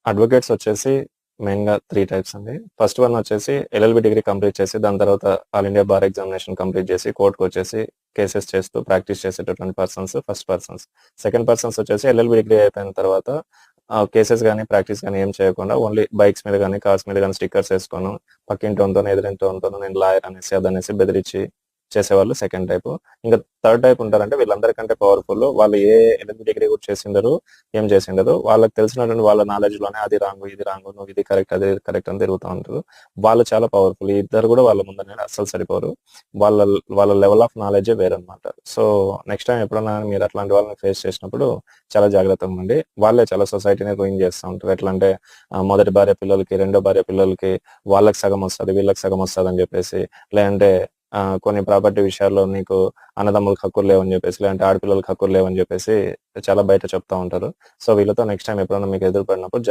Advocates వచ్చేసి మెయిన్‌గా 3 types అండి. ఫస్ట్ వన్ వచ్చేసి ఎల్ఎల్‌బి డిగ్రీ కంప్లీట్ చేసి, దాని తర్వాత all India bar examination complete చేసి, కోర్ట్‌కొచ్చేసి కేసెస్ చేస్తూ ప్రాక్టీస్ చేసేటటువంటి ఫస్ట్ పర్సన్స్. సెకండ్ పర్సన్స్ వచ్చేసి ఎల్ఎల్‌బి డిగ్రీ అయిపోయిన తర్వాత కేసెస్ గాని, ప్రాక్టీస్ గాని ఏం చేయకుండా ఓన్లీ బైక్స్ మీద గాని, కార్స్ మీద గాని స్టిక్కర్స్ ఏసుకొని పక్కింటోనితోనో, ఎదురింటోనితోనో నేను లాయర్ అనేసి, అదనేసి బెదిరించి చేసేవాళ్ళు సెకండ్ టైపు. ఇంకా థర్డ్ టైప్ ఉంటారంటే వీళ్ళందరికంటే పవర్‌ఫుల్. వాళ్ళు ఏ ఎల్ఎల్‌బి డిగ్రీ కూడా చేసిండరు, ఏం చేసిండరు. వాళ్ళకి తెలిసినటువంటి వాళ్ళ నాలెడ్జ్‌లోనే అది రాంగు, ఇది రాంగు, నువ్వు ఇది కరెక్ట్, అది కరెక్ట్ అని తిరుగుతా ఉంటారు. వాళ్ళు చాలా పవర్‌ఫుల్. ఈ ఇద్దరు కూడా వాళ్ళ ముందర అస్సలు సరిపోరు. వాళ్ళ వాళ్ళ లెవెల్ ఆఫ్ నాలెడ్జే వేరనమాట. సో, నెక్స్ట్ టైమ్ ఎప్పుడన్నా మీరు అట్లాంటి వాళ్ళని ఫేస్ చేసినప్పుడు చాలా జాగ్రత్తగా ఉండండి. వాళ్ళే చాలా సొసైటీని రూయిన్ చేస్తా ఉంటారు. ఎట్లా అంటే మొదటి భార్య పిల్లలకి, రెండో భార్య పిల్లలకి వాళ్ళకి సగం వస్తది, వీళ్ళకి సగం వస్తదని చెప్పేసి, లేదంటే కొన్ని ప్రాపర్టీ విషయాల్లో నీకు అన్నదమ్ములకు హక్కులు లేవని చెప్పేసి, లేదంటే ఆడపిల్లలకి హక్కులు లేవని చెప్పేసి చాలా బయట చెప్తా ఉంటారు. సో, వీళ్ళతో నెక్స్ట్ టైమ్ ఎప్పుడన్నా మీకు ఎదురుపడినప్పుడు